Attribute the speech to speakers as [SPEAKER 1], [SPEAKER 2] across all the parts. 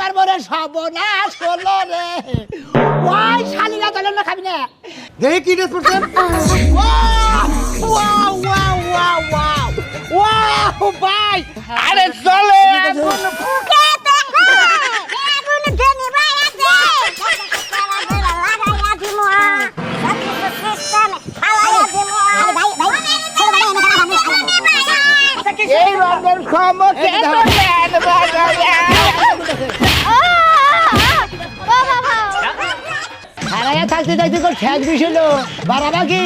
[SPEAKER 1] আমার মনে সর্বনাশ করলো রে ওই শালিরা তাহলে না খাবি না
[SPEAKER 2] দেখি কি ড্রেস পরছেন
[SPEAKER 1] wow wow wow wow wow ভাই
[SPEAKER 3] আরে চলে
[SPEAKER 1] এই রকম সমস্যা হারাইয়া থাকতে থাকতে তোর ঠেক দিছিল বাড়াবা কি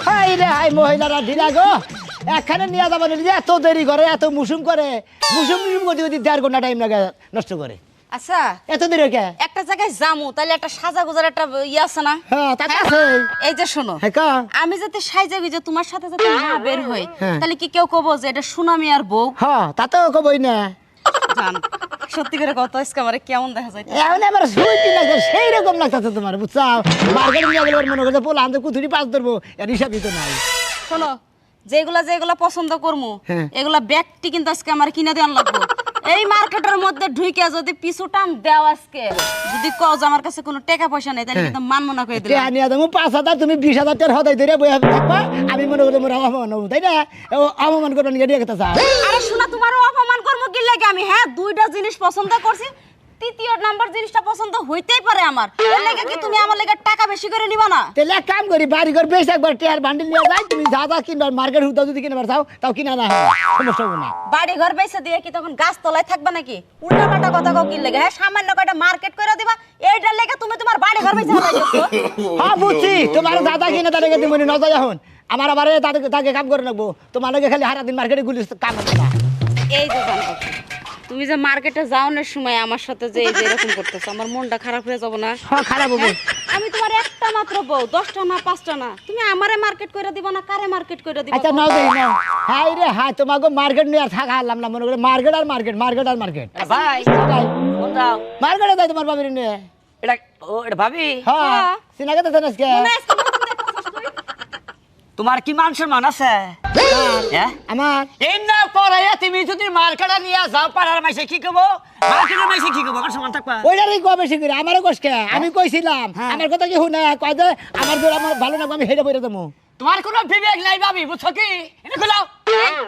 [SPEAKER 1] হাই রে হাই মহিলারা ঢিলা গো একখানে নিয়ে যাবো না এত দেরি করে এত মুসুম করে মুসুম করতে করতে 1.5 ঘন্টা টাইম লাগে নষ্ট করে
[SPEAKER 4] আচ্ছা
[SPEAKER 1] এত দেরি কে
[SPEAKER 4] একটা জায়গায় যামু তাহলে একটা সাজা গোজার একটা ইয়ে আছে না
[SPEAKER 1] হ্যাঁ তা আছে
[SPEAKER 4] এই যে শোনো
[SPEAKER 1] হ্যাঁ কা
[SPEAKER 4] আমি যাতে সাইজা গুজে তোমার সাথে যাতে না বের হই
[SPEAKER 1] হ্যাঁ।
[SPEAKER 4] তাহলে কি কেউ কব যে এটা সুনামি আর বউ
[SPEAKER 1] হ্যাঁ তা তো কবই না
[SPEAKER 4] জান সত্যি করে কত আজকে আমারে কেমন দেখা যায়
[SPEAKER 1] এখন আমার সুইটি লাগছে সেই রকম লাগতেছে তোমার বুঝছো মার্কেটে নিয়ে গেলে মনে করছে পোলা আনতে কুতুরি পাস ধরবো এর হিসাবই তো নাই
[SPEAKER 4] শোনো যেগুলা পছন্দ করমু
[SPEAKER 1] হ্যাঁ।
[SPEAKER 4] এগুলা ব্যাগটি কিন্তু আজকে আমার কিনে দেওয়ান লাগবে এই মার্কেটের মধ্যে ঢুইকে যদি পিছু টান দেও আজকে যদি কও যে আমার কাছে কোনো টাকা পয়সা নেই তাহলে কিন্তু মানমো না কই দিলাম
[SPEAKER 1] টেহা নিয়ে যাবো 5,000 তুমি 20,000 টাকা হদাই ধরে বই থাকবা আমি মনে করি মোর অপমান হবো তাই না অপমান করবেন নিয়ে দিয়ে কথা
[SPEAKER 4] আরে শোনা তোমারও অপমান করবো কি লাগে আমি হ্যাঁ দুইটা জিনিস পছন্দ করছি তৃতীয় নাম্বার জিনিসটা পছন্দ হইতেই পারে আমার এর লাগে কি তুমি আমার লাগে টাকা বেশি করে নিবা না
[SPEAKER 1] তাহলে এক কাম করি বাড়ি ঘর বেশ একবার টেয়ার বান্ডিল নিয়ে যাই তুমি যা যা কিনবার মার্কেট হুদা যদি কিনবার চাও তাও কিনা না হয় সমস্যা হবে না
[SPEAKER 4] বাড়ি ঘর বেচে দিয়ে কি তখন গাছ তলায় থাকবা নাকি উল্টা পাল্টা কথা কও কি লাগে হ্যাঁ সামান্য কয়টা মার্কেট করে দিবা এইটার লাগে তুমি তোমার বাড়ি ঘর বেচে হারাইছো
[SPEAKER 1] হ্যাঁ বুঝছি তোমার দাদা কিনে তাদেরকে তুমি নজর এখন আমার আবার তাকে কাম করে নেবো তোমার লাগে খালি হারা দিন মার্কেটে গুলি কাম হবে না
[SPEAKER 4] এই যে জানো তুমি যে মার্কেটে যাওয়ার সময় আমার সাথে যে এই যে এরকম করতেছ আমার মনটা খারাপ হয়ে যাব না
[SPEAKER 1] হ্যাঁ খারাপ হবে
[SPEAKER 4] আমি তোমার একটা মাত্র বউ 10টা না 5টা না তুমি আমারে মার্কেট করে দিবা না কারে মার্কেট করে দিবা
[SPEAKER 1] আচ্ছা নাও দেই নাও হাই রে হাই তোমাকে মার্কেট নিয়ে আর থাকা হারলাম না মনে করে মার্কেট আর মার্কেট মার্কেট আর মার্কেট
[SPEAKER 3] ভাই
[SPEAKER 1] ভাই
[SPEAKER 3] কোন দাও
[SPEAKER 1] মার্কেটে যাই তোমার বাবির নিয়ে
[SPEAKER 3] এটা ও এটা ভাবি
[SPEAKER 1] হ্যাঁ সিনা কথা জানাস কে
[SPEAKER 4] মনে আছে তোমার তো দেখতেছস তুই?
[SPEAKER 3] তোমার কি মান সম্মান আছে হ্যাঁ
[SPEAKER 1] আমার
[SPEAKER 3] এই না পড়াইয়া তুমি যদি মার্কেটে নিয়ে যাও পাড়ার মাইসে কি কব মার্কেটের মাইসে কি কব আমার সমান থাকবা
[SPEAKER 1] ওইটারই কো বেশি করে আমারও কষ্টে আমি কইছিলাম আমার কথা কি শুনে কয় যে আমার জোর আমার ভালো লাগবে আমি হেরে বইরে দেবো
[SPEAKER 3] তোমার কোনো বিবেক নাই ভাবি বুঝছো কি এটা খোলাও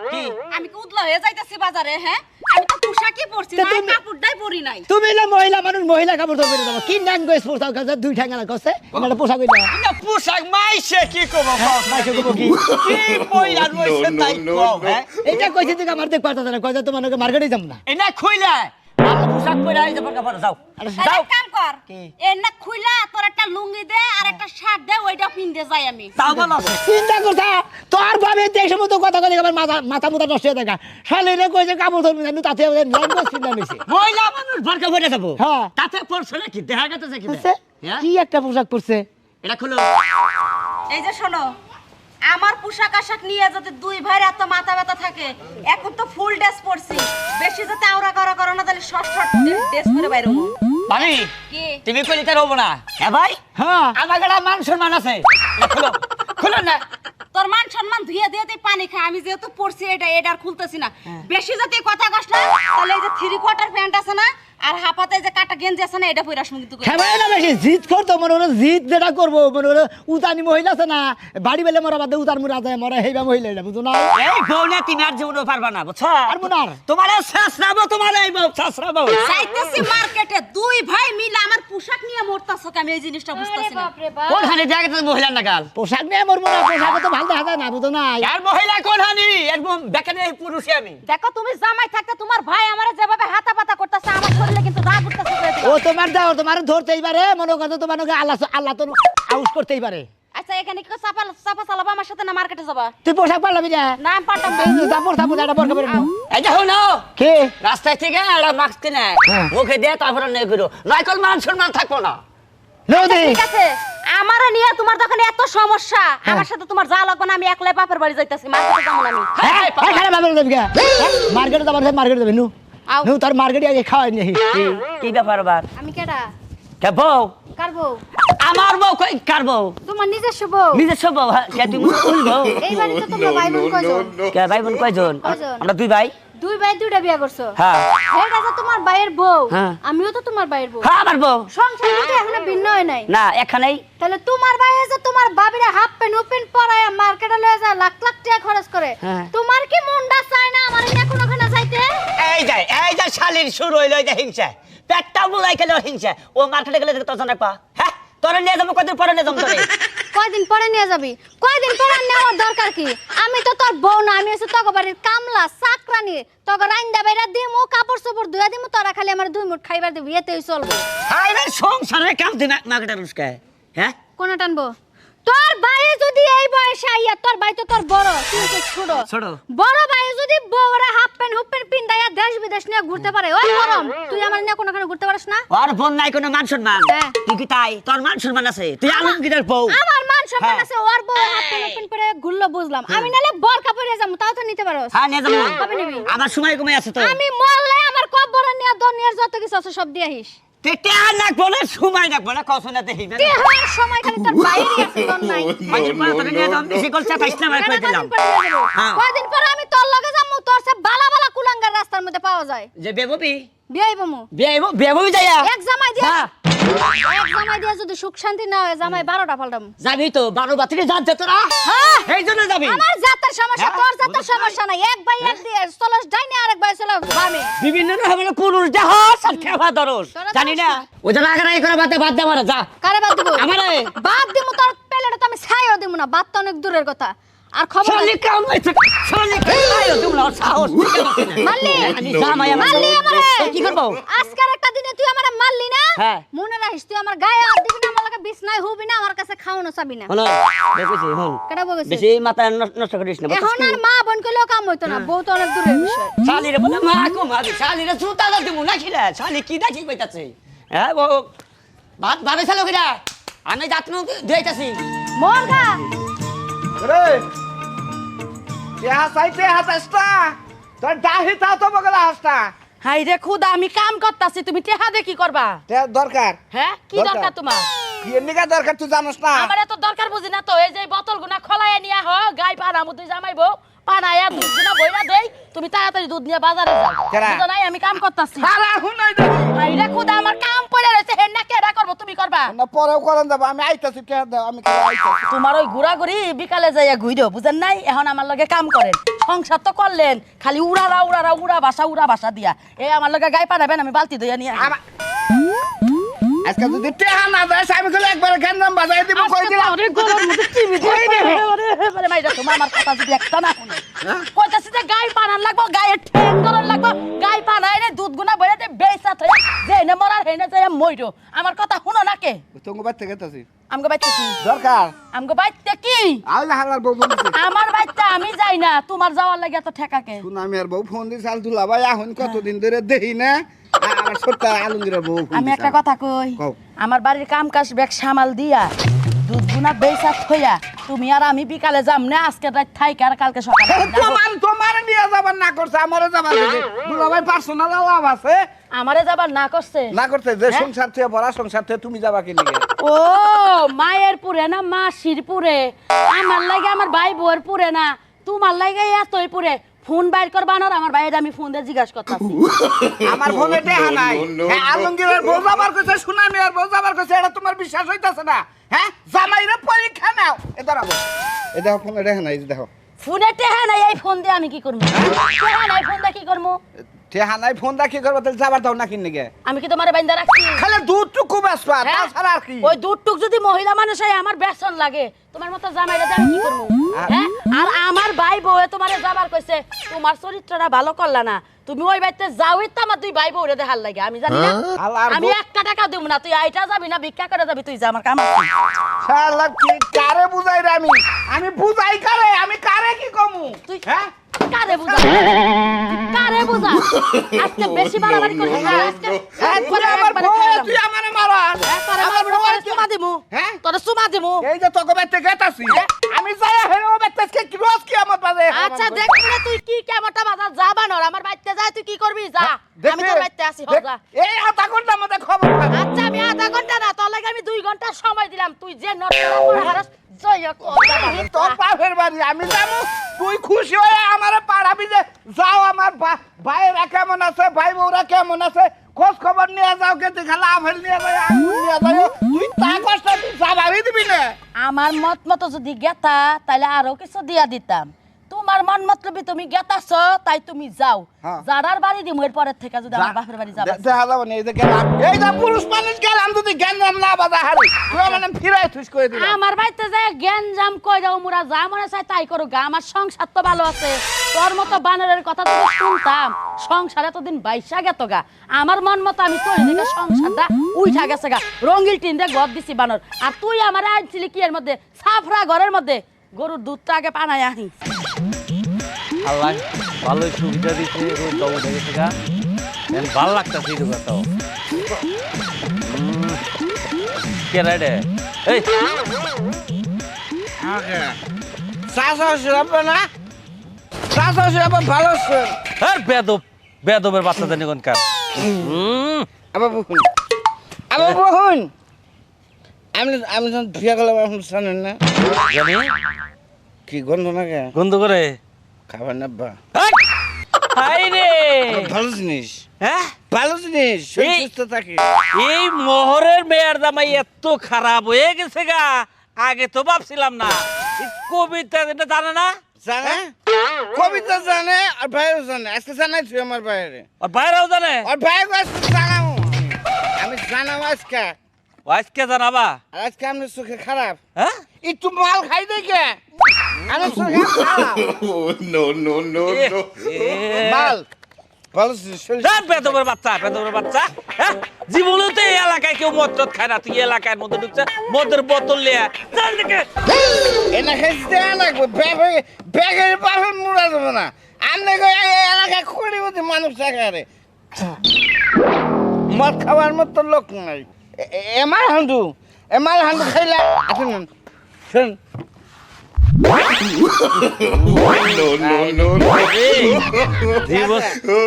[SPEAKER 3] কি
[SPEAKER 4] আমি কি উদলা হয়ে যাইতাছি বাজারে হ্যাঁ আমি তো পোশাকই পরছি
[SPEAKER 1] তা
[SPEAKER 4] না
[SPEAKER 1] তুমি-
[SPEAKER 4] কাপড়টাই পরি নাই
[SPEAKER 1] তুমি না মহিলা মানুষ মহিলা কাপড় তো বেরে দেবো কি নাং গেছ পোশাক কাছে দুই ঠ্যাঙ্গা কছে এটা পোশাক হইলো
[SPEAKER 3] না পোশাক মাইসে কি কব
[SPEAKER 1] মাইসে কব কি?
[SPEAKER 3] কি পয়লা রইছে তাই কও হ্যাঁ
[SPEAKER 1] এটা কইছি যে আমার দেখ পারতা না কয় যে তোমার মার্কেটে যাম না
[SPEAKER 3] এনা খুইলা ভালো পোশাক পরে আইতে পারকা পারো যাও
[SPEAKER 4] তাহলে
[SPEAKER 3] যাও
[SPEAKER 4] এক কাম কর
[SPEAKER 1] কি?
[SPEAKER 4] এর না খুইলা তোর একটা লুঙ্গি দে আর একটা শার্ট দে ওইটা পিনতে যাই আমি
[SPEAKER 3] তাও ভালো আছে
[SPEAKER 1] চিন্তা করছা তোর ভাবে দেশ মতো কথা কই আমার মাথা মুথা নষ্ট হয়ে দেখা শালিরে কই যে কাপড় ধরবি আমি তাতে ল্যাঙ্গুয়েজ চিন্তা নিছি
[SPEAKER 3] মহিলা মানুষ ভারকা পরে যাবো
[SPEAKER 1] হ্যাঁ।
[SPEAKER 3] তাতে পড়ছে নাকি দেখা গেছে কি হ্যাঁ
[SPEAKER 1] কি একটা পোশাক পরছে
[SPEAKER 3] এটা খুলো
[SPEAKER 4] এই যে শোনো আমার পোশাক আশাক নিয়ে যাতে দুই ভাইয়ের এত মাথা ব্যথা থাকে এখন তো ফুল ড্রেস পরছি বেশি যাতে আওরা করা করো না তাহলে শর্ট শর্ট ড্রেস পরে বাইরে হবো
[SPEAKER 3] ভাবি
[SPEAKER 4] কি
[SPEAKER 3] তুমি কইলে তার হবো না হ্যাঁ ভাই
[SPEAKER 1] হ্যাঁ
[SPEAKER 3] আমার গড়া মান সম্মান আছে এটা খুলো খুলো না
[SPEAKER 4] তোর মান সম্মান ধুয়ে দিয়ে তুই পানি খা আমি যেহেতু পড়ছি এটা আর খুলতেছি না বেশি যদি কথা কষ্ট তাহলে এই যে 3/4 প্যান্ট আছে না আর হাফাতে যে কাটা গেঞ্জি আছে না এটা পরে কিন্তু
[SPEAKER 1] খেবাই না বেশি জিদ করতো মনে হলো জিদ যেটা করবো মনে হলো উতানি মহিলা আছে না বাড়ি বেলে মরা বাদে উতার মুরা যায় মরা হেবা মহিলা এটা বুঝো না
[SPEAKER 3] এই বউ না তুমি আর জীবনও পারবা না বুঝছো
[SPEAKER 1] পারবো না আর।
[SPEAKER 3] তোমার শেষরাবো তোমার এই বউ শেষরাবো
[SPEAKER 4] যাইতেছি মার্কেটে দুই ভাই মিলে আমার পোশাক নিয়ে মরতাছ আমি এই জিনিসটা বুঝতাছি না
[SPEAKER 3] কোন হানি জায়গাতে মহিলা নাগাল
[SPEAKER 1] পোশাক নিয়ে মরবো না পোশাকে তো ভালো দেখা যায় না বুঝো না
[SPEAKER 3] আর মহিলা কোন হানি একদম বেকানে পুরুষ আমি
[SPEAKER 4] দেখো তুমি জামাই থাকতে তোমার ভাই আমারে যেভাবে হাতা পাতা করতেছে আমার শরীরে কিন্তু রাগ উঠতেছে
[SPEAKER 1] ও তোমার দাও তোমার ধরতেই পারে মনে করো তোমার আল্লাহ আল্লাহ তো আউস করতেই পারে
[SPEAKER 4] আচ্ছা এখানে কি চাপা চালাবা আমার সাথে না মার্কেটে যাবা
[SPEAKER 1] তুই পোশাক পারলাবি না
[SPEAKER 4] না আমি পারতাম না।
[SPEAKER 1] তারপর তারপর একটা বরকা বেরো
[SPEAKER 3] এই যে হলো
[SPEAKER 1] কে
[SPEAKER 3] রাস্তায় থেকে একটা মাস্ক কিনে
[SPEAKER 1] হ্যাঁ।
[SPEAKER 3] মুখে দিয়ে তারপরে নেই করো নয়কল মান সম্মান থাকবো না
[SPEAKER 1] নদী
[SPEAKER 4] ঠিক আছে আমারে নিয়ে তোমার যখন এত সমস্যা আমার সাথে তোমার যা লাগবে না আমি একলাই বাপের বাড়ি যাইতাছি মার্কেটে যাবো না আমি
[SPEAKER 1] হ্যাঁ খারাপ ভাবে দেবি কে মার্কেটে যাবার মার্কেটে যাবি নু
[SPEAKER 4] আও।
[SPEAKER 1] নু তার মার্কেটে আগে খাওয়াই নি
[SPEAKER 3] কি ব্যাপার আবার
[SPEAKER 4] আমি কেডা
[SPEAKER 3] কে বউ
[SPEAKER 4] কারবো
[SPEAKER 3] আমার বউ কই কার বউ
[SPEAKER 4] তোমার নিজস্ব বউ
[SPEAKER 3] নিজস্ব বউ হ্যাঁ, কে তুমি উল বউ
[SPEAKER 4] এই বাড়িতে তোমরা ভাই বোন কয়জন
[SPEAKER 3] কে ভাই বোন কয়জন
[SPEAKER 4] কয়জন?
[SPEAKER 3] আমরা দুই ভাই
[SPEAKER 2] দুই ভাই দুইটা বিয়া করছো
[SPEAKER 3] হ্যাঁ
[SPEAKER 2] এটা তো তোমার ভাইয়ের বউ
[SPEAKER 3] হ্যাঁ।
[SPEAKER 2] আমিও তো তোমার ভাইয়ের বউ
[SPEAKER 3] হ্যাঁ আমার বউ
[SPEAKER 2] সংসার তো এখনো ভিন্ন হয় নাই
[SPEAKER 3] না এখানেই
[SPEAKER 2] তাহলে তোমার ভাই যে তোমার বাবিরে হাফ প্যান্ট উপেন পরায় মার্কেটে লয়ে যায় লাখ লাখ টাকা খরচ করে
[SPEAKER 3] হ্যাঁ।
[SPEAKER 2] তোমার কি মনটা চায় না আমার নিয়ে কোনো ওখানে যাইতে
[SPEAKER 3] এই যে শালির শুরু হইলো এই যে হিংসা পেটটা বুলাই খেলে হিংসা ও মার্কেটে গেলে তোর জন্য পা হ্যাঁ তোর নিয়ে যাবো কতদিন পরে নিয়ে যাবো তোরে
[SPEAKER 2] কয়দিন পরে নিয়ে যাবি কয়দিন পরে নেওয়ার দরকার কি আমি তো তোর বউ না আমি হচ্ছে তোর বাড়ির কামলা চাকরানি তোর রাইন্দা বাইরা দিমু কাপড় চোপড় ধুয়া দিমু তোরা খালি আমার দুই মুঠ খাইবার দিবি এতেই চলবে
[SPEAKER 3] হাই রে সংসারে কাম দিন মার্কেটে রুস্কায় হ্যাঁ
[SPEAKER 2] কোন টানবো তোর ভাই যদি এই বয়সে আইয়া তোর ভাই তো তোর বড় তুই তো ছোট
[SPEAKER 3] ছোট।
[SPEAKER 2] বড় ভাই যদি বউরে হাফ প্যান্ট হুপ প্যান্ট পিন্দাইয়া দেশ বিদেশ নিয়ে ঘুরতে পারে ওই গরম তুই আমার নিয়ে কোনখানে ঘুরতে পারিস না
[SPEAKER 3] আর বোন নাই কোনো মান সম্মান
[SPEAKER 2] হ্যাঁ।
[SPEAKER 3] তুই কি তাই তোর মান সম্মান আছে তুই আলমগীরের বউ
[SPEAKER 2] আমার মান সম্মান
[SPEAKER 3] হ্যাঁ।
[SPEAKER 2] আছে ওর বউ হাফ প্যান্ট হুপ প্যান্ট পরে ঘুরলো বুঝলাম আমি নালে বরকা পরে যাবো তাও তো নিতে পারোস
[SPEAKER 3] হ্যাঁ নিয়ে যাবো
[SPEAKER 2] কবে নিবি
[SPEAKER 3] আমার সময় কমে আছে তো
[SPEAKER 2] আমি মরলে আমার কবর নিয়ে দুনিয়ার যত কিছু আছে সব দিয়ে আহিস
[SPEAKER 3] তেতে আর না বলে সময় না বলে কসনাতে হিবে
[SPEAKER 2] কি হওয়ার সময় খালি তোর বাইরে আছে তোর নাই
[SPEAKER 3] মাঝে পরে তোরে নিয়ে যাম বেশি কল চাপাইস না ভাই কই দিলাম হ্যাঁ।
[SPEAKER 2] কয়দিন পরে আমি তোর লগে যাবো তোর সে বালা বালা কুলাঙ্গার রাস্তার মধ্যে পাওয়া যায়
[SPEAKER 3] যে বেববি
[SPEAKER 2] বিয়াই বামু
[SPEAKER 3] বেববি যাইয়া
[SPEAKER 2] এক জামাই দিয়া
[SPEAKER 3] হ্যাঁ।
[SPEAKER 2] এক জামাই দিয়া যদি সুখ শান্তি না হয় জামাই 12টা পাল্টাম
[SPEAKER 3] যাবি তো 12 বাতিলে যাত যে তোরা
[SPEAKER 2] হ্যাঁ
[SPEAKER 3] এই জন্য যাবি
[SPEAKER 2] আমার জাতের সমস্যা
[SPEAKER 3] হ্যাঁ?
[SPEAKER 2] তোর জাতের সমস্যা নাই এক ভাই এক দিয়ে চলস ডাইনে আরেক ভাই চলস বামে
[SPEAKER 3] বিভিন্ন রকমের পুরুষ দেহ সব খেবা দরস
[SPEAKER 2] তোরা
[SPEAKER 3] জানি না
[SPEAKER 2] জানিস
[SPEAKER 3] ও জানা আগে নাই করে বাদ দে মারা যা
[SPEAKER 2] কারে বাদ দিব
[SPEAKER 3] আমারে
[SPEAKER 2] বাদ দিমু তোর পেলেটা তো আমি ছাইও দিমু না বাদ তো অনেক দূরের কথা আর খবর
[SPEAKER 3] শালি কাম হইছে শালি কাইও তুমি না সাহস
[SPEAKER 2] মারলি
[SPEAKER 3] আমি জামাই আমার
[SPEAKER 2] মারলি আমারে
[SPEAKER 3] কি করব
[SPEAKER 2] আজকের একটা দিনে তুই আমারে মারলি না
[SPEAKER 3] হ্যাঁ।
[SPEAKER 2] মনে রাখিস তুই আমার গায়ে হাত দিবি না আমার লাগে বিছনায় হুবি না আমার কাছে খাওয়ানো চাবি না
[SPEAKER 3] হলো দেখেছি হন
[SPEAKER 2] কেডা বলেছিস
[SPEAKER 3] বেশি মাথা নষ্ট করিস না
[SPEAKER 2] এখন আর মা বোন কইলেও কাম হইতো না বউ তো অনেক দূরের বিষয়
[SPEAKER 3] শালিরে বলে মা কো মারি শালিরে সুতা দাও তুমি না খিলা শালি কি দেখি কইতাছে হ্যাঁ ও ভাত ভাবে চালো কিরা আমি যাতনো দেইতাছি
[SPEAKER 2] মর গা
[SPEAKER 5] রে চাইতে হাসটা তোর ডাহি তাও তো বগলা হাসটা
[SPEAKER 6] হাই রে খুদা আমি কাম করতাছি তুমি টেহা দে কি করবা
[SPEAKER 5] দরকার
[SPEAKER 6] হ্যাঁ কি
[SPEAKER 5] দরকার।
[SPEAKER 6] দরকার তোমার
[SPEAKER 5] কি নিকা দরকার তুই জানোস না
[SPEAKER 6] আমার এত দরকার বুঝি না তো এই যে বোতল গুনা খলায় নিয়া হ গাই পানা মধ্যে জামাইবো পানায়া দুধ গুনা বইরা দেই তুমি তাড়াতাড়ি দুধ নিয়ে বাজারে যাও
[SPEAKER 5] কেরা?
[SPEAKER 6] বুঝো নাই আমি কাম করতাছি
[SPEAKER 5] আরে হুনাই দে
[SPEAKER 6] হাই রে খুদা আমার কাম পড়ে রয়েছে হেন না কেডা করবো তুমি করবা
[SPEAKER 5] না পরেও করেন যাব আমি আইতাছি কে দাও আমি খালি আইতাছি
[SPEAKER 6] তোমার ওই ঘুরাঘুরি বিকালে যাইয়া ঘুইরো বুঝেন নাই এখন আমার লগে কাম করেন সংসার তো করলেন খালি উড়া ভাষা দিয়া এই আমার লগে গায়ে পাঠাবেন আমি বালতি দইয়া নিয়ে আসি।
[SPEAKER 5] আমা আজকে যদি টেহা না দেয় আমি খালি একবার গেন্দাম বাজাই দিব কই দিলাম
[SPEAKER 6] আরে গলার মধ্যে চিবি দিয়ে আরে মাইরা তোমার আমার কথা যদি একটা না শুনে কইতাছি যে গাই পানান লাগবো গায়ে ঠেং করন লাগবো গাই পানায় রে দুধ গুনা বইরা দে বেসা থয়া যে নে মরার হেনে যায় মইরো আমার কথা শুনো না কে
[SPEAKER 5] তুমি বাইতে গেতাছি
[SPEAKER 6] আমগো বাইতে কি
[SPEAKER 5] দরকার
[SPEAKER 6] আমগো বাইতে কি
[SPEAKER 5] আই না হালার বউ বলছি
[SPEAKER 6] আমার বাইতে আমি যাই না তোমার যাওয়ার লাগে এত ঠেকাকে
[SPEAKER 5] শুন আমি আর বউ ফোন দিছি আল দুলা ভাই এখন কতদিন ধরে দেই না আমার ছোট্ট আলমগীরের বউ ফোন
[SPEAKER 6] আমি
[SPEAKER 5] দিছে।
[SPEAKER 6] একটা কথা কই
[SPEAKER 5] কও।
[SPEAKER 6] আমার বাড়ির কাম কাজ ব্যাগ সামাল দিয়া দুধ গুনা বেসা থইয়া তুমি আর আমি বিকালে যাম না আজকে রাত থাইকে আর কালকে সকালে যাবো।
[SPEAKER 5] তোমার নিয়ে যাবার না করছে আমারে যাবার দিছে দুলা ভাই পার্সোনাল লাভ আছে
[SPEAKER 6] আমারে যাবার না করছে
[SPEAKER 5] না করতে যে
[SPEAKER 6] হ্যাঁ?
[SPEAKER 5] সংসার থেকে বড় সংসার থেকে তুমি যাবা কি নিয়ে
[SPEAKER 6] ও মায়ের পুরে না মাসির পুরে আমার লাগে আমার ভাই বউয়ের পুরে না তোমার লাগে এতই পুরে ফোন বাইর করবা না আমার ভাইয়ের আমি ফোন দিয়ে জিজ্ঞাসা করতেছি
[SPEAKER 5] আমার ফোনে টেহা নাই হ্যাঁ আলমগীরের বউ যাবার কইছে সুনামি আর বউ যাবার কইছে এটা তোমার বিশ্বাস হইতাছে না হ্যাঁ জামাইরে পরীক্ষা নাও এ দাঁড়াবো এ দেখো ফোনে টেহা নাই এই যে দেখো
[SPEAKER 6] ফোনে টেহা নাই এই ফোন দিয়ে আমি কি করবো টেহা নাই ফোন দিয়ে কি করবো
[SPEAKER 5] টেহা নাই ফোন দা কি করবো তাহলে যাবার দাও না কিনে গে
[SPEAKER 6] আমি কি তোমার বাইন্দা রাখছি
[SPEAKER 5] খালি দুধটুকু ব্যস্ত আর
[SPEAKER 6] হ্যাঁ?
[SPEAKER 5] তাছাড়া আর কি
[SPEAKER 6] ওই দুধটুক যদি মহিলা মানুষ হয় আমার বেসন লাগে তোমার মতো জামাইরা আমি কি করবো হ্যাঁ আর আমার ভাই বউ তোমারে যাবার কইছে তোমার চরিত্রটা ভালো করলা না তুমি ওই বাড়িতে যাওই তো আমার দুই ভাই বউরে দেখার লাগে আমি জানি না
[SPEAKER 5] আল্লাহর
[SPEAKER 6] আমি
[SPEAKER 5] বউ-
[SPEAKER 6] 1 টাকা দেব না তুই আইটা যাবি না ভিক্ষা করে যাবি তুই যা আমার কাম আছে
[SPEAKER 5] শালা কি কারে বুঝাই রে আমি বুঝাই কারে আমি কারে কি কমু
[SPEAKER 6] তুই
[SPEAKER 5] হ্যাঁ
[SPEAKER 6] কারে বুঝা কারে বুঝা আজকে বেশি বাড়াবাড়ি করিস না আজকে
[SPEAKER 5] একবারে আমার
[SPEAKER 6] একবারে
[SPEAKER 5] বউ
[SPEAKER 6] খাইলাম।
[SPEAKER 5] তুই আমারে মারা
[SPEAKER 6] একবারে
[SPEAKER 5] আমার
[SPEAKER 6] মারবো,
[SPEAKER 5] বউ
[SPEAKER 6] তোরে চুমা দিমু
[SPEAKER 5] হ্যাঁ?
[SPEAKER 6] তোরে চুমা দিমু
[SPEAKER 5] এই যে তোকে বাইতে গেতাছি আমি যাই হেরো বাইতে কি রোজ কি আমার পাবে
[SPEAKER 6] আচ্ছা দেখ না তুই কি কেমনটা বাজার যা বানর আমার বাড়িতে যায় তুই কি করবি যা আমি তোর বাড়িতে আসি হ যা
[SPEAKER 5] এই আধা ঘন্টার মধ্যে খবর পাবো
[SPEAKER 6] আচ্ছা আমি আধা ঘন্টা না তোর লাগে আমি 2 ঘন্টা সময় দিলাম তুই যে নটটা করে হারাস জয়
[SPEAKER 5] তোর বাপের বাড়ি আমি যাবো তুই খুশি হয়ে আমারে পাড়াবি যে যাও আমার ভাইরা কেমন আছে, ভাই বউরা কেমন আছে, খোঁজ খবর নিয়ে যাও, কে দেখালে আপেল নিয়ে যাও, আঙুর নিয়ে যাও, তুই তা কষ্ট স্বাভাবিক দিবি না।
[SPEAKER 6] আমার মত মতো যদি গেতা তাহলে আরো কিছু দিয়া দিতাম। তোমার মন মতলবি তুমি গেতাছ, তাই তুমি যাও।
[SPEAKER 5] হ্যাঁ।
[SPEAKER 6] যারার বাড়ি দিমু এর পরের থেকে যদি আমার বাপের বাড়ি যাবা।
[SPEAKER 5] দেখা যাবো না, এই যে গেলাম, এই যে পুরুষ মানুষ গেলাম, যদি জ্ঞান না বাজা হারি তুই মানে ফিরাই থুস করে দিলাম।
[SPEAKER 6] আমার বাড়িতে যায় গ্যাঞ্জাম কই যাও, মোরা যা মনে চাই তাই করো গা, আমার সংসার তো ভালো আছে। তোর মতো বানরের কথা যদি শুনতাম, সংসার এতদিন বাইশা গেত গা। আমার মন মতো আমি চলে দেখে সংসারটা উঠা গেছে গা, রঙিল টিন দিয়ে ঘর দিছি বানর। আর তুই আমার আনছিলি কি এর মধ্যে, সাফরা ঘরের মধ্যে, গরুর দুধটা আগে পানায় আহি।
[SPEAKER 7] আল্লাহ ভালোই সুবিধা দিচ্ছে, রোদ দাও উঠে গেছে গা, ভালো লাগতেছে এই কথাও। কে রে এই
[SPEAKER 5] চাষা শিরাবে না, চাষা শিরাবে ভালো আছে।
[SPEAKER 7] আর বেদবের বাচ্চা জানি কোনকার।
[SPEAKER 5] আবার বহুন, আবার বহুন, আমি যখন বিয়ে করলাম এখন জানেন না
[SPEAKER 7] জানি
[SPEAKER 5] কি গন্ধ নাকি
[SPEAKER 7] গন্ধ করে
[SPEAKER 5] খাবার নেবা।
[SPEAKER 7] হাই রে
[SPEAKER 5] ভালো জিনিস,
[SPEAKER 7] হ্যাঁ
[SPEAKER 5] ভালো জিনিস, শরীর
[SPEAKER 7] এই-
[SPEAKER 5] সুস্থ থাকে।
[SPEAKER 7] এই মোহরের মেয়ের জামাই এত খারাপ হয়ে গেছে গা, আগে তো ভাবছিলাম না। এই কবিতা এটা জানে না,
[SPEAKER 5] জানে কবিতা জানে আর ভাইও জানে, আজকে জানাইছি আমার বাইরে,
[SPEAKER 7] আর বাইরেও জানে।
[SPEAKER 5] আর ভাই আজকে জানাবো, আমি জানাবো আজকে।
[SPEAKER 7] ও আজকে জানাবা?
[SPEAKER 5] আর আজকে আপনার চোখে খারাপ,
[SPEAKER 7] হ্যাঁ
[SPEAKER 5] একটু মাল খাই দেখে আমার চোখে খারাপ মাল। ভালো জিনিস, শরীর সুস্থ থাকে।
[SPEAKER 7] বেদবের বাচ্চা, হ্যাঁ জীবনেও তো এই এলাকায় কেউ মদ টদ খায় না, তুই এলাকার মধ্যে ঢুকছে মদের বোতল লিয়া চল দেখে।
[SPEAKER 5] এনা খাইছি দেয়া লাগবে, ব্যাগের পাশে মুড়া যাবে না। আমি এলাকায় খুঁড়ি মধ্যে মানুষ থাকে রে, মদ খাওয়ার মতো লোক নাই। এমার হান্ডু খাইলে আসুন শুন,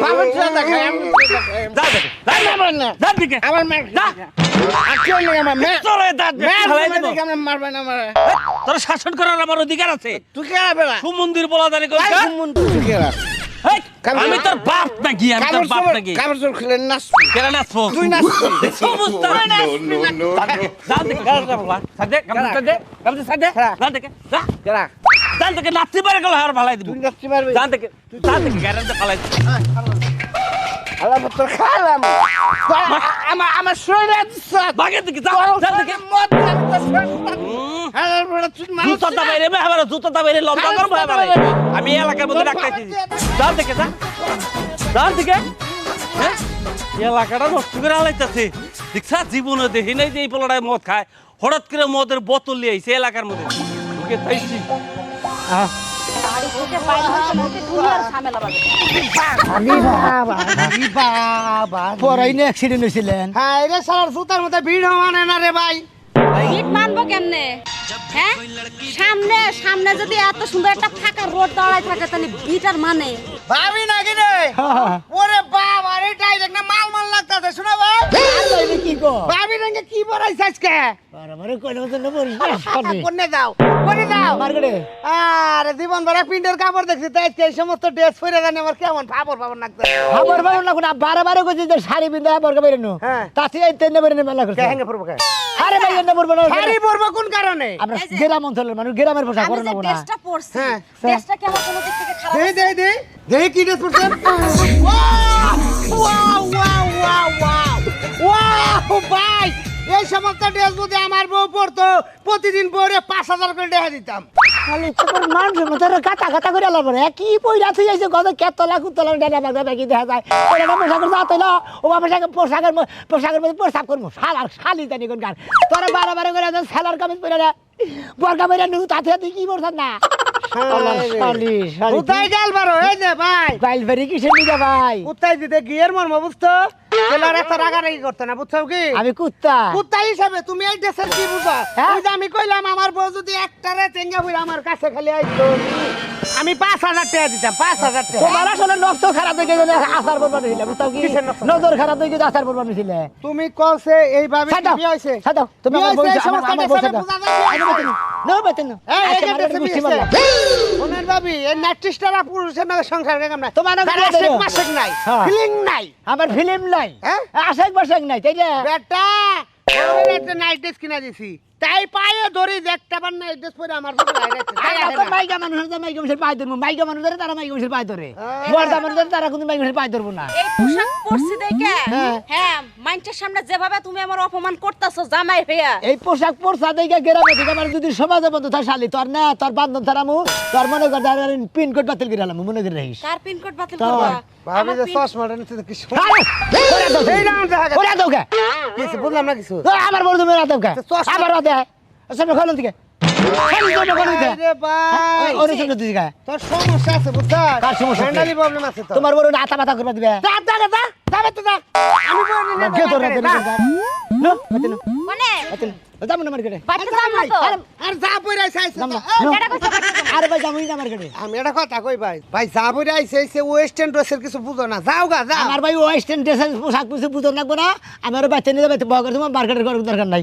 [SPEAKER 5] পাবেন চুয়াটা খাই, আমি চুয়াটা খাই।
[SPEAKER 7] যা দেখে,
[SPEAKER 5] আমার না,
[SPEAKER 7] যা দেখে।
[SPEAKER 5] আমার মেয়ে
[SPEAKER 7] যা।
[SPEAKER 5] আর কেউ নেই আমার মেয়ে,
[SPEAKER 7] চল এই দাঁত বের
[SPEAKER 5] মেয়ে
[SPEAKER 7] ফেলাই দেবো।
[SPEAKER 5] দেখে আমরা মারবেন আমার।
[SPEAKER 7] তোর শাসন করার আমার অধিকার আছে।
[SPEAKER 5] তুই কে বেড়া
[SPEAKER 7] সুমন্দির বলা জানি কোনটা?
[SPEAKER 5] তুই কে
[SPEAKER 7] হেই, আমি তোর বাপ নাকি, আমি তোর বাপ নাকি?
[SPEAKER 5] কাপড় চোর খুলে নাচ,
[SPEAKER 7] কেন নাচবো?
[SPEAKER 5] তুই নাচবি।
[SPEAKER 7] সমস্ত যা দেখে, যা বাবা। সাদে, গামছা সাদে, যা দেখে, যা।
[SPEAKER 5] কেরা
[SPEAKER 7] যা দেখে নাচতে পারে গেল আর ভালাই দিব।
[SPEAKER 5] তুই নাচতে পারবি?
[SPEAKER 7] যা দেখে, যা দেখে গ্যারান্টি ফালাই দিব।
[SPEAKER 5] আল্লাহ তোর খাইলাম, আমার শরীরে
[SPEAKER 7] বাগের দিকে যা, যা দেখে। জুতোটা বাইরে মে আমার জুতোটা বাইরে লম্বা করবো এবারে। আমি এই এলাকার মধ্যে রাখতেছি। যা দেখে, যা। যা দেখে। হ্যাঁ? এই এলাকাটা নষ্ট করে আলাইতাছে। দেখছা জীবনে দেখি নাই যে এই পোলাটায় মদ খায়। হঠাৎ করে মদের বোতল নিয়ে আইছে এলাকার মধ্যে। ঢুকে তাইছি।
[SPEAKER 6] বাড়ি থেকে বাইরে হইতে নাকি দুনিয়ার ঝামেলা বাজে।
[SPEAKER 1] পরাই না অ্যাক্সিডেন্ট হয়েছিলেন।
[SPEAKER 5] হ্যাঁ রে সার সুতার মধ্যে ভিড় মানে না রে ভাই।
[SPEAKER 4] ইট মানবো কেমনে? হ্যাঁ সামনে যদি এত সুন্দর একটা ফাঁকা রোড দাঁড়ায় থাকে তাহলে বিটার মানে
[SPEAKER 5] ভাবি নাকি রে? ওরে বাবা রে ডাইরেক্ট না মাল লাগতাছে, শোনা ভাই।
[SPEAKER 1] কি গো
[SPEAKER 5] ভাবি নাকি কি বড়াইছ আজকে?
[SPEAKER 1] বারবার কইলো তো না বলি
[SPEAKER 5] কোনে যাও, কোনে যাও।
[SPEAKER 1] মার্কেটে
[SPEAKER 5] আরে জীবন ভরা পিন্ডের কাপড় দেখছি, তাই আজকে এই সমস্ত ড্রেস পরে জানি আমার কেমন ফাবর লাগছে।
[SPEAKER 1] খবর পাবো না কোন বারবার কইছি যে শাড়ি পিন্দা বর্গা বেরে নো
[SPEAKER 5] হ্যাঁ।
[SPEAKER 1] তাতে এই তেনে বেরে মেলা করছে
[SPEAKER 5] হ্যাঙ্গে পড়বো কে?
[SPEAKER 1] আরে ভাই এনে পড়বো না
[SPEAKER 5] শাড়ি পরবো কোন কারণে?
[SPEAKER 1] আমরা গ্রাম অঞ্চলের মানুষ গ্রামের পোশাক
[SPEAKER 4] আমি
[SPEAKER 1] পরে
[SPEAKER 4] যে
[SPEAKER 1] নেবো না
[SPEAKER 4] ড্রেসটা পরছি
[SPEAKER 5] হ্যাঁ।
[SPEAKER 4] ড্রেসটা কি আমার কোনো দিক থেকে খারাপ?
[SPEAKER 5] দে কি ড্রেস পরছেন? ওয়াও ভাই, এই সমস্ত ড্রেস যদি আমার বউ পরতো প্রতিদিন পরে 5,000 করে টাকা দিতাম।
[SPEAKER 1] খালি তোর মানুষ মতো কাটা কাটা করে আলাপ রে কি পইরা থই যাইছে কত কেতলা কুতলা ডানা বাগা বাকি দেখা যায় ওরা পোশাকের যা তইলো ও পোশাকের মধ্যে পোশাক করবো শালার শালি জানি কোন গান তোরা বারে করে সেলার কামিজ পরে রে বর্গা পরে নু তাতে তুই কি করছ না শালি শালি
[SPEAKER 5] কোথায় গেল বারো? এই যে ভাই,
[SPEAKER 1] গাইল ভেরি কিসের নিগা ভাই
[SPEAKER 5] কোথায় দিতে গিয়ের মর্ম বুঝতো? ছেলের এত রাগারাগি করতে না, বুঝছো কি?
[SPEAKER 1] আমি কুত্তা
[SPEAKER 5] কুত্তা হিসাবে তুমি এই ড্রেসের কি বুঝা?
[SPEAKER 1] হ্যাঁ?
[SPEAKER 5] ওই যে আমি কইলাম আমার বউ যদি একটারে চেঙ্গা হইরা আমার কাছে খালি আইতো, আমি 5000 টাকা দিতাম 5000 টাকা
[SPEAKER 1] তোমার আসলে নষ্ট খারাপ হয়ে গেলে আচার বলবা নিছিলে বুঝছো কি নজর খারাপ হয়ে গেলে আচার বলবা নিছিলে
[SPEAKER 5] তুমি কলছে এইভাবে কি বিয়ে হইছে
[SPEAKER 1] ছাড়ো তুমি আমার বলছো আমার বলছো না বেতন না
[SPEAKER 5] এই
[SPEAKER 1] আচ্ছা,
[SPEAKER 5] যে
[SPEAKER 1] আমার
[SPEAKER 5] দেশে
[SPEAKER 1] বুঝতে
[SPEAKER 5] বিয়ে
[SPEAKER 1] পারলাম।
[SPEAKER 5] ওনার ভাবি এই নাট্রিস্টারা পুরুষের নামে সংসার কেমন না
[SPEAKER 1] তোমার নামে
[SPEAKER 5] তার
[SPEAKER 1] বিয়ে দিলো।
[SPEAKER 5] আশেক মাসেক নাই
[SPEAKER 1] হ্যাঁ।
[SPEAKER 5] ফিলিং নাই
[SPEAKER 1] আমার ফিল্ম নাই
[SPEAKER 5] হ্যাঁ?
[SPEAKER 1] আশেক বসেক নাই তাই না
[SPEAKER 5] বেটা ওর একটা নাইট ড্রেস কিনা দিছি তাই পায়ে ধরে দেখতে পার নাইট ড্রেস পরে আমার ফটো লাগাইছে তাই আসে না।
[SPEAKER 1] মাইকা মানুষের তো মাইকা মানুষের পায়ে ধরবো মাইকা মানুষের তারা মাইকা মানুষের পায়ে ধরে
[SPEAKER 5] হ্যাঁ।
[SPEAKER 1] বর্দা মানুষের তারা কিন্তু মাইকা মানুষের পায়ে ধরবো না
[SPEAKER 4] এই পোশাক পরছি দেখে
[SPEAKER 1] হ্যাঁ।
[SPEAKER 4] হ্যাঁ মানুষের সামনে যেভাবে তুমি আমার অপমান করতেছো জামাই হইয়া
[SPEAKER 1] এই পোশাক পরসা দেখে গ্রামে থেকে আমার যদি সমাজে বন্ধু থাক শালি তোর না তোর বান্ধব থারামু তোর মনে কর পিন কোড বাতিল করে আলাম মনে করে রাখিস
[SPEAKER 4] কার পিন কোড বাতিল
[SPEAKER 1] তো,
[SPEAKER 4] করবা
[SPEAKER 5] ভাবি
[SPEAKER 4] আমার
[SPEAKER 5] যে
[SPEAKER 4] pin-
[SPEAKER 5] চশমাটা নিতে কি
[SPEAKER 1] ওরা দাও
[SPEAKER 5] এই নাম দেখা গেছে।
[SPEAKER 1] ওরা দাও কে
[SPEAKER 5] কিছু বললাম না কিছু
[SPEAKER 1] আমার বড় তুমি রাতেও কে
[SPEAKER 5] তো চশমা-
[SPEAKER 1] আমার রাতে সামনে খোলন থেকে
[SPEAKER 5] আরে ভাই
[SPEAKER 1] ওরে সামনে তুই কে
[SPEAKER 5] তোর সমস্যা আছে বুঝছা
[SPEAKER 1] কার সমস্যা আছে?
[SPEAKER 5] মেন্টালি প্রবলেম আছে তো
[SPEAKER 1] তোমার বড় আতা মাথা করবা দিবে
[SPEAKER 5] যা যা যা যাবে তো যা আমি বলে নিলাম
[SPEAKER 1] কে তোর রাতে নো বাতিল
[SPEAKER 2] মানে
[SPEAKER 1] বাতিল যাবো না মার্কেটে
[SPEAKER 2] বাচ্চা যাবো তো
[SPEAKER 5] আর যা পরে আইছে আইছে
[SPEAKER 1] যাবো না
[SPEAKER 5] তো।
[SPEAKER 2] এটা কইছো
[SPEAKER 1] আরে ভাই যাবোই না মার্কেটে
[SPEAKER 5] আমি এটা কথা কই ভাই ভাই যা পরে আইছে আইছে ওয়েস্টার্ন ড্রেসের কিছু বুঝো না যাও গা যা
[SPEAKER 1] আমার ভাই ওয়েস্টার্ন ড্রেসের পোশাক কিছু বুঝো লাগবো না আমার বাইতে নিয়ে যাবে বগর তোমার মার্কেটের করার দরকার নাই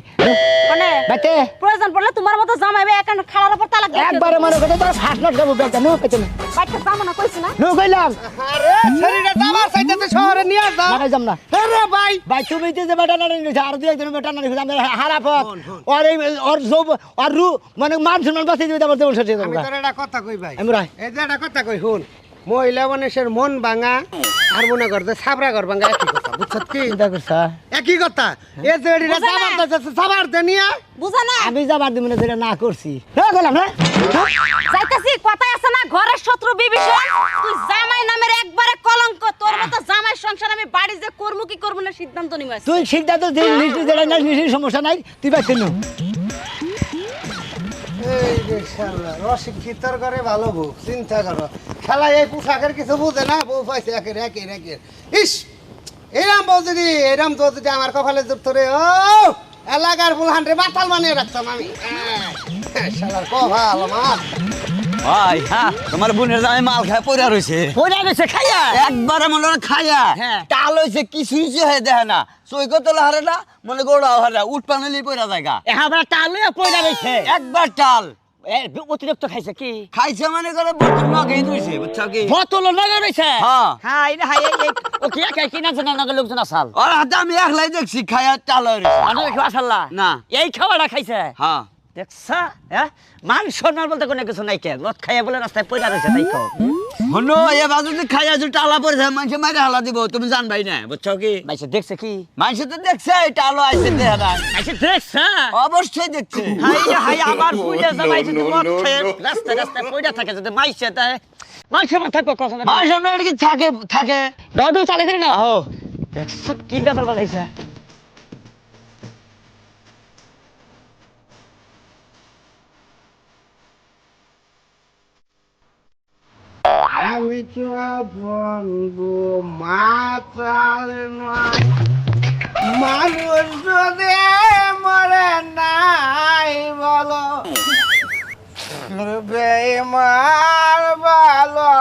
[SPEAKER 4] মানে
[SPEAKER 1] বাইতে
[SPEAKER 4] প্রয়োজন পড়লে তোমার মতো জামাই ভাই এখন খাড়ার উপর তালাক দিয়ে
[SPEAKER 1] একবারে মনে করতে তোর ফার্স্ট নট যাবো বেটা নো পেতে
[SPEAKER 4] বাচ্চা জামো না কইছি না
[SPEAKER 1] নো কইলাম
[SPEAKER 5] আরে শরীরে যাবার চাইতে শহরে নিয়ে যা
[SPEAKER 1] মানে যাম না
[SPEAKER 5] আরে ভাই
[SPEAKER 1] ভাই তুমি যে বেটা না নিছে আর দুই একজন বেটা না নিছে আমরা হারাপথ আর এই আর সব আর রু মানে মান সম্মান বাঁচিয়ে দিবে আমার দেবল সাথে
[SPEAKER 5] আমি তোর একটা কথা কই ভাই
[SPEAKER 1] আমরা
[SPEAKER 5] এই যে একটা কথা কই শুন মহিলা মানুষের মন ভাঙা আর মনে করতে সাবরা ঘর ভাঙা একই কথা বুঝছত কি
[SPEAKER 1] চিন্তা করছা
[SPEAKER 5] একই কথা এই যে এডিটা
[SPEAKER 4] বুঝা না?
[SPEAKER 5] সাবার দিতেছে সাবার দে নিয়া
[SPEAKER 4] বুঝা না
[SPEAKER 1] আমি যাবার দিব না যেটা না করছি না গেলাম না
[SPEAKER 4] যাইতাছি কথাই আছে না ঘরের শত্রু বিভীষণ তুই জামাই নামের একবারে কলঙ্ক তোর মতো জামাই সংসার আমি বাড়ি যে করবো কি করবো না সিদ্ধান্ত নিবা
[SPEAKER 1] তুই সিদ্ধান্ত দিন নিশ্চিত যেটা না নিশ্চিত সমস্যা নাই তুই বাইতে নো
[SPEAKER 5] এই যে শালা অশিক্ষিতর ঘরে ভালো বউ চিন্তা করো খেলা এই পোশাকের কিছু বুঝে না বউ পাইছে একের একের একের ইস এরাম বউ যদি এরাম তো যদি আমার কপালে যুক্ত রে ও এলাকার ফুলহান রে বাতাল বানিয়ে রাখতাম আমি শালার কপাল আমার
[SPEAKER 3] ভাই হ্যাঁ তোমার বোনের জামাই মাল খায় পড়া রইছে
[SPEAKER 1] পয়লা গেছে খাইয়া
[SPEAKER 3] একবারে মনে হয় খায়া
[SPEAKER 1] হ্যাঁ।
[SPEAKER 3] টাল হইছে কিছুই যে হয়ে দেখে না চৈকত হারে না মনে গোড়াও হারে না উঠ পানিলি পড়া জায়গা
[SPEAKER 1] আমরা টালে পয়লা গেছে
[SPEAKER 3] একবার টাল
[SPEAKER 1] অতিরিক্ত খাইছে কি
[SPEAKER 3] খাইছে মানে করে বোতল নগেই ধুইছে বুঝছো কি
[SPEAKER 1] বোতল নগে রইছে
[SPEAKER 3] হ্যাঁ
[SPEAKER 1] হ্যাঁ এই হাই এই ও কি খাই কি না জানা নগে লোকজন আসাল
[SPEAKER 3] ওর হাতে আমি একলাই দেখছি খায়া টাল হয়ে রইছে
[SPEAKER 1] আনো দেখো আসাল্লা
[SPEAKER 3] না।
[SPEAKER 1] এই খাওয়াটা খাইছে
[SPEAKER 3] হ্যাঁ
[SPEAKER 1] দেখছা হ্যাঁ মান সম্মান বলতে কোনো কিছু নাই কে মদ খাইয়া বলে রাস্তায় পয়লা রইছে তাই খাও
[SPEAKER 3] হনো এ বাজু যদি খাইয়া যদি টালা পড়েছে মানুষে মাইরে হালা দিব তুমি জানবাই না বুঝছো কি
[SPEAKER 1] ভাইছে দেখছে কি
[SPEAKER 3] মানুষে তো দেখছে টালো আইছে দেখে না
[SPEAKER 1] আইছে দেখছা
[SPEAKER 3] অবশ্যই দেখছে
[SPEAKER 1] হাই রে হাই আমার পয়লা জামাই যদি মদ খায় রাস্তায় রাস্তায় পয়লা থাকে যদি মাইছে তাই মাইছে না থাকো কথা না
[SPEAKER 3] মানুষের না এটা কি থাকে থাকে
[SPEAKER 1] দাদু চালে দিন না ও দেখছ কি ব্যাপার বাজাইছে
[SPEAKER 5] আমি তো বন্ধু মাতাল নয় মানুষ যদি মরে নাই বলো বেমার ভালো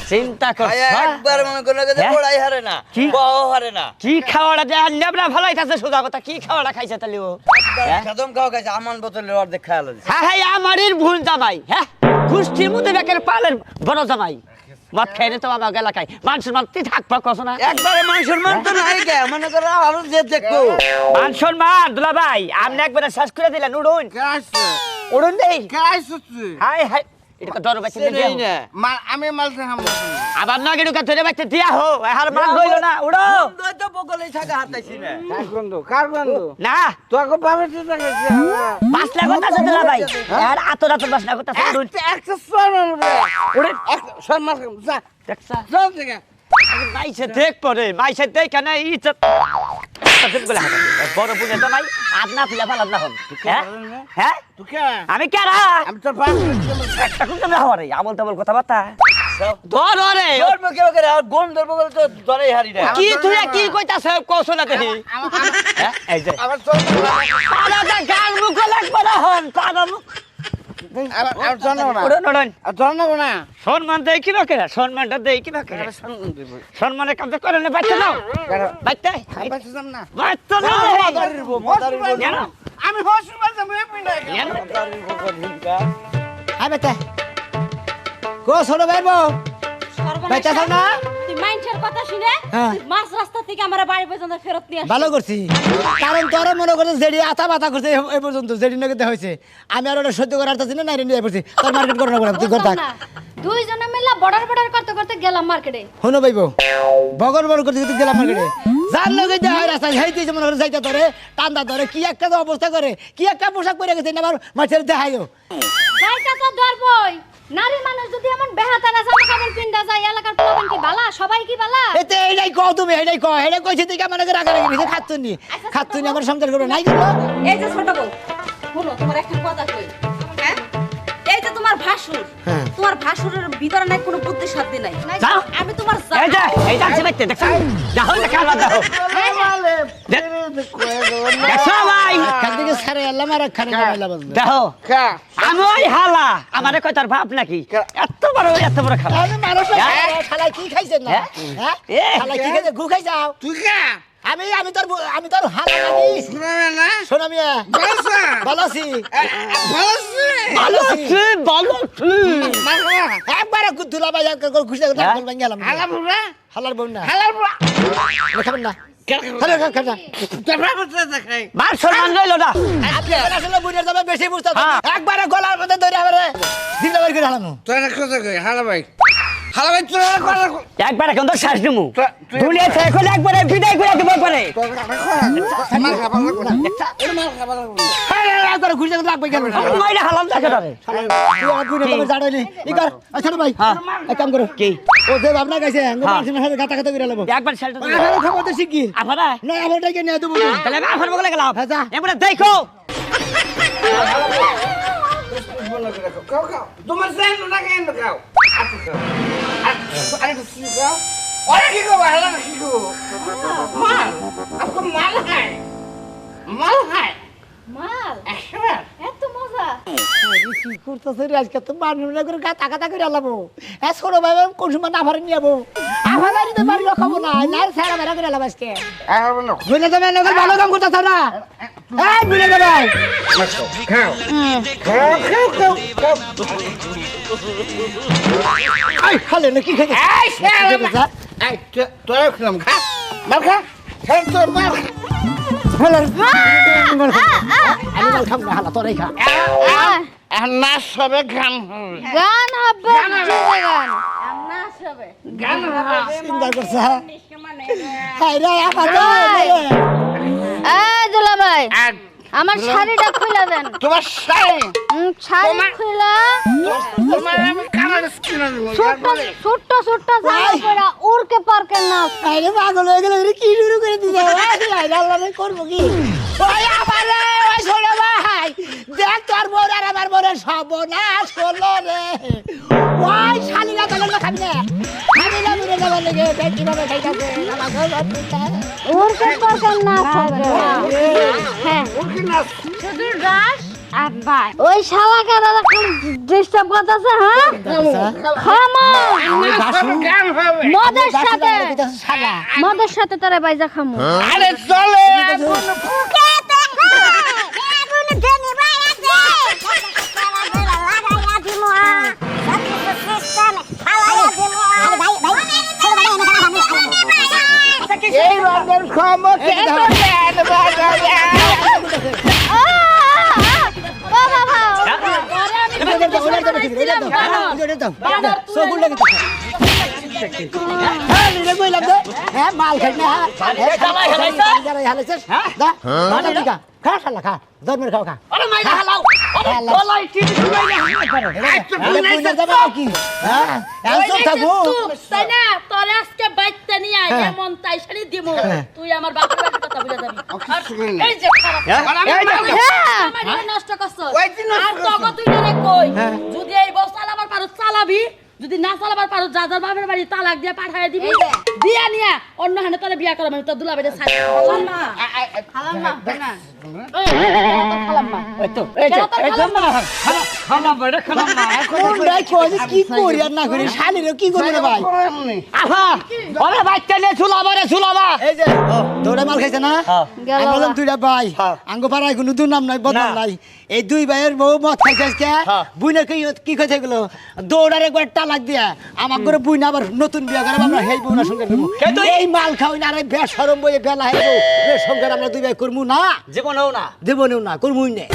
[SPEAKER 1] চিন্তা কর
[SPEAKER 3] খাইয়া একবার মনে করলে যে
[SPEAKER 1] হ্যাঁ?
[SPEAKER 3] পড়াই হারে না
[SPEAKER 1] কি?
[SPEAKER 3] বউ হারে না
[SPEAKER 1] কি খাওয়াটা দেয়া লেবরা ভালাইতাছে সোজা কথা কি খাওয়াটা খাইছে তালি ও হ্যাঁ?
[SPEAKER 3] কদম খাওয়া খাইছে আমান বোতলের অর্ধেক খাওয়া লাগছে
[SPEAKER 1] হ্যাঁ হ্যাঁ আমারই ভুল জামাই হ্যাঁ গোষ্ঠীর মধ্যে বেকের পালের বড় জামাই মদ খাইলে তো আমার এলাকায় মান সম্মান তুই থাকবা কস না
[SPEAKER 3] একবারে মানুষের মান তো নাই গে মনে করো আরো যে দেখবো
[SPEAKER 1] মান সম্মান দুলা ভাই আপনি একবারে শেষ করে দিলেন উড়ুন উড়ুন দেই হাই হাই এটা তো ডর বাইছে
[SPEAKER 3] সেটাই না
[SPEAKER 5] আমি মালতে হাম
[SPEAKER 1] আবার না গেড়ুকা ধরে বাইতে দিয়া হো আর মান হইল না উড়ো
[SPEAKER 3] ওই তো বগলেই থাকা হাতাইছি না
[SPEAKER 5] কার বন্ধু
[SPEAKER 1] না
[SPEAKER 5] তোকে পাবে তো দেখেছি
[SPEAKER 1] পাঁচ লাখ কথা আছে দুলা ভাই আর আতর আতর বাস না কথা উড়ুন
[SPEAKER 5] একটা সরম রে
[SPEAKER 1] উড়ুন
[SPEAKER 5] সম্মান যা
[SPEAKER 1] দেখছা
[SPEAKER 5] চল থেকে
[SPEAKER 1] মাইছে দেখ পরে মাইছে দেখ কেন ইজ্জত বলে বড় বুঝে তো নাই আপনা ফিলা ফাল আপনা হন হ্যাঁ হ্যাঁ
[SPEAKER 5] তুকে
[SPEAKER 1] আমি কেরা
[SPEAKER 5] আমি তো পাস
[SPEAKER 1] একটা কোন তুমি হওয়ারে আমল তামল কথাবার্তা
[SPEAKER 3] ধর রে
[SPEAKER 7] ধরবো কেউ করে আর গন ধরবো বলে তো ধরেই হারি না
[SPEAKER 3] কি তুই কি কইতাছ কৌশল না দেখি এই যে
[SPEAKER 5] আবার চল
[SPEAKER 3] পাড়াটা গাল মুখ লাগবে না হন পাড়া মুখ
[SPEAKER 5] আর চল না
[SPEAKER 3] ওড়ন ওড়ন
[SPEAKER 5] আর চল না না
[SPEAKER 3] সম্মান দেই কি না কেন সম্মানটা দেই কি না কেন সম্মানের কাজ করে না বাচ্চা নাও বাচ্চা
[SPEAKER 5] পাইছিলাম না
[SPEAKER 3] বাচ্চা নাও জানো
[SPEAKER 5] আমি হসপিটাল যাবো এমনি না
[SPEAKER 1] হাই বেটা কো ছোট ভাই বউ বেটা থাক না
[SPEAKER 4] তুই মাইন্ডের কথা শুনে
[SPEAKER 1] হ্যাঁ।
[SPEAKER 4] তুই মাঝ রাস্তা থেকে আমার বাড়ি পর্যন্ত ফেরত নিয়ে আসছিস।
[SPEAKER 1] ভালো করছি কারণ তোরা মনে করছে যেডি আতা বাতা করছে এই পর্যন্ত যেডি নগদে হয়েছে আমি আর ওটা সহ্য করার তাছি না নাই নিয়ে পড়ছি তোর মার্কেট করো না তুই কর থাক
[SPEAKER 2] না, দুইজনে মিলে বর্ডার করতে করতে গেলাম মার্কেটে।
[SPEAKER 1] হনো ভাইবো বগর বড় করতে করতে গেলাম মার্কেটে যার লগে যা হয় রাস্তা যাইতে মনে করে যাইতে ধরে টান্দা ধরে কি একটা তো অবস্থা করে কি একটা পোশাক পরে গেছে না আবার মাছের দেখাইও
[SPEAKER 2] যাইতা তো ধরবই। নারী মানুষ যদি এমন বেহাতারা জামা কাপড় পিন্ডা যায় এলাকার পোলাপান কি বালা সবাই কি বালা?
[SPEAKER 1] এতে এইটাই কও তুমি এইটাই কও এটা কইছে তুই কেমন করে রাখা রাখি খাচ্ছনি খাচ্ছনি আমার সংসার করবে নাই করলো
[SPEAKER 4] এই যে ছোট বউ শুনো তোমার একটা কথা কই হ্যাঁ এই যে তোমার ভাসুর
[SPEAKER 1] হ্যাঁ।
[SPEAKER 4] তোমার ভাসুরের ভিতরে নাই কোনো বুদ্ধি শান্তি নাই
[SPEAKER 3] যাও
[SPEAKER 4] আমি তোমার
[SPEAKER 3] এই যে এই যাচ্ছে বাইতে দেখছ যাও না কালা দাও দেখছ ভাই
[SPEAKER 1] খান থেকে সারে আল্লাহ মারা খানে কামাইলা বলবে
[SPEAKER 3] দেখো
[SPEAKER 5] খা
[SPEAKER 3] আমি ওই হালা আমারে কই তার ভাব নাকি এত বড় খালা
[SPEAKER 1] আমি মানুষ খালাই কি খাইছেন না হ্যাঁ
[SPEAKER 3] এ,
[SPEAKER 1] খালাই কি খাইছে গু খাইছাও
[SPEAKER 5] তুই খা
[SPEAKER 1] আমি তোর হালা লাগি
[SPEAKER 5] শুনাবে না
[SPEAKER 1] শোনা মিয়া
[SPEAKER 5] বাসা
[SPEAKER 1] বলছি
[SPEAKER 5] ভালো আছে
[SPEAKER 3] ভালো আছি
[SPEAKER 5] মারবা
[SPEAKER 1] একবার দুলা ভাই খুশি করে
[SPEAKER 3] হ্যাঁ?
[SPEAKER 1] বল গেলাম
[SPEAKER 5] হালা বুড়া
[SPEAKER 1] হালার বোন না
[SPEAKER 5] হালা বুড়া
[SPEAKER 1] খাবেন না খাবেন না
[SPEAKER 5] তোরা বসে দেখাই
[SPEAKER 3] বার সম্মান রইল না
[SPEAKER 1] আপনি আসলে বুড়ির দামে বেশি বুঝতে
[SPEAKER 3] হ্যাঁ।
[SPEAKER 1] একবার গলার মধ্যে ধরে আবার দিলা বের করে হালামু
[SPEAKER 5] তোরা কথা কই হালা ভাই তোরা কথা
[SPEAKER 3] একবার এখন তো শ্বাস নিমু
[SPEAKER 5] তুই-
[SPEAKER 3] দুনিয়া থেকে এখন একবারে বিদায় করে দেব পরে
[SPEAKER 5] তোরা মার খাবার লাগবে না এর মার খাবার লাগবে না
[SPEAKER 1] একবার ঘুরে যাবে লাগবে কেন
[SPEAKER 3] মাইরা হালাম দেখে ধরে
[SPEAKER 1] তুই আর বুড়ির দামে জাড়াইলি ই কর আচ্ছা ভাই এক কাম করো
[SPEAKER 3] কি
[SPEAKER 1] ও যে ভাবনা গাইছে মানুষের সাথে গাতা গাতা করে লাবো
[SPEAKER 3] একবার শেলটা
[SPEAKER 1] আরে খবর তো শিগগি
[SPEAKER 3] আফারা
[SPEAKER 1] না আমারটাকে নিয়ে দেবো
[SPEAKER 3] তাহলে আমি আফার বগলে গেলাম
[SPEAKER 1] হ্যাঁ, যা।
[SPEAKER 3] এবারে দেখো
[SPEAKER 5] খাও খাও তোমার সেন না কেন খাও আরে কি খাও আরে কি খাও হালা কি খাও মাল আপকো মাল है
[SPEAKER 2] মাল
[SPEAKER 5] একবার
[SPEAKER 2] এত মজা।
[SPEAKER 1] কি করতেছে রে আজকে তো মানুষ না করে গাতা গাতা করে লাবো হ্যাঁ ছোট ভাই কোন সময় না ভরে নিয়ে যাবো আমার বাড়ি তো বাড়ি খাবো না না সারা বেড়া করে লাভ আজকে
[SPEAKER 5] আর বলো
[SPEAKER 1] বুঝলে তো মেয়ে ভালো কাম করতেছ না এই বুঝলে তো ভাই
[SPEAKER 5] খাও খাও খাও খাও
[SPEAKER 1] এই খালে না কি খাই
[SPEAKER 5] এই শালা এই তোরা খেলাম খা মাল খা খেল তো মাল
[SPEAKER 1] আমি মাল খাবো না হালা তোরাই খা
[SPEAKER 5] আর না সবে গান হবে
[SPEAKER 2] গান হবে জোরে গান।
[SPEAKER 4] নাচ হবে
[SPEAKER 5] গান হবে
[SPEAKER 1] চিন্তা করছে হাই রে আমার
[SPEAKER 2] এই দুলা ভাই
[SPEAKER 5] আর
[SPEAKER 2] আমার শাড়িটা খুলে দেন।
[SPEAKER 5] তোমার শাড়ি
[SPEAKER 2] শাড়ি খুলে
[SPEAKER 5] তোমার আমি কালার স্কিন দেবো
[SPEAKER 2] ছোট্ট ছোট্ট জামা পরা উড়কে পারকে নাচ।
[SPEAKER 1] আরে পাগল হয়ে গেল রে কি শুরু করে দিছে আই আল্লাহ রে করব কি ওই আমারে ওই ছোট ভাই দেখ তোর বড় আর আমার বড় সর্বনাশ করলো রে ওই শালিরা তাহলে না খাবি না খাবি না দূরে যাবার লেগে দেখ কিভাবে খাইতাছে আমার ঘর
[SPEAKER 2] উড়কে পারকে নাচ হবে। হ্যাঁ শুধু ডাস আর ভাই ওই শালাকে দাদা ডিস্টার্ব করতেছে হ্যাঁ খামো
[SPEAKER 5] গান হবে
[SPEAKER 2] মদের সাথে তোরা বাইজা খামো।
[SPEAKER 5] আরে চলে এই রকম ক্ষমতা
[SPEAKER 1] মাল খাই না খা শালা খা দরমের খাও খা
[SPEAKER 3] আরে মাইরা হালাও আরে
[SPEAKER 1] হালাও।
[SPEAKER 3] গলাই টিভি শুনাইলে
[SPEAKER 1] কি হ্যাঁ থাকবো
[SPEAKER 6] তাই না তোর আজকে বাইতে নিয়ে আয়
[SPEAKER 1] হ্যাঁ।
[SPEAKER 6] এমন তাই শাড়ি দিমু
[SPEAKER 1] হ্যাঁ।
[SPEAKER 6] তুই আমার বাপের বাড়ির কথা বলে যাবি আর এই যে খারাপ আমার এটা নষ্ট করছ
[SPEAKER 5] ওই যে নষ্ট
[SPEAKER 6] আর তোকে তুই না কই
[SPEAKER 1] হ্যাঁ।
[SPEAKER 6] যদি এই বস চালাবার পারো চালাবি যদি না চালাবার পারো যা যার বাপের বাড়ি তালাক দিয়ে পাঠায় দিবি
[SPEAKER 2] এই যে।
[SPEAKER 6] দিয়া নিয়া অন্য হানে তোরে বিয়া করব আমি তো দুলাবাড়ি ছাড় খালাম্মা
[SPEAKER 2] খালাম্মা না
[SPEAKER 6] খালাম্মা
[SPEAKER 3] এই তো এই তো এই তো না খানা বড় খানা
[SPEAKER 1] কোনটাই কই যে কি করি আর না করি শালিরে কি করব রে ভাই
[SPEAKER 3] আহা ওরে বাচ্চা নে ঝুলাবা রে ঝুলাবা
[SPEAKER 1] এই যে দৌড়ে মাল খাইছে না
[SPEAKER 2] গেল
[SPEAKER 1] আমি বললাম দুইটা ভাই
[SPEAKER 3] হ্যাঁ।
[SPEAKER 1] আঙ্গ পাড়ায় কোনো দুর্নাম নাই বদনাম
[SPEAKER 3] না।
[SPEAKER 1] নাই এই দুই ভাইয়ের বউ মদ খাইছে আজকে
[SPEAKER 3] হ্যাঁ।
[SPEAKER 1] বুইনা কি খাইছে গেলো দৌড়ার একবার তালাক দিয়া আমার করে বুইনা আবার নতুন বিয়া করে আমরা হেই বউ না সঙ্গে করবো
[SPEAKER 3] কে তুই?
[SPEAKER 1] এই মাল খাওই না আর এই বেশ সরম বইয়ে বেলা হেই বউ এর সঙ্গে আমরা দুই ভাই করবো না
[SPEAKER 3] জীবনেও না
[SPEAKER 1] দেবনেও না করবুই না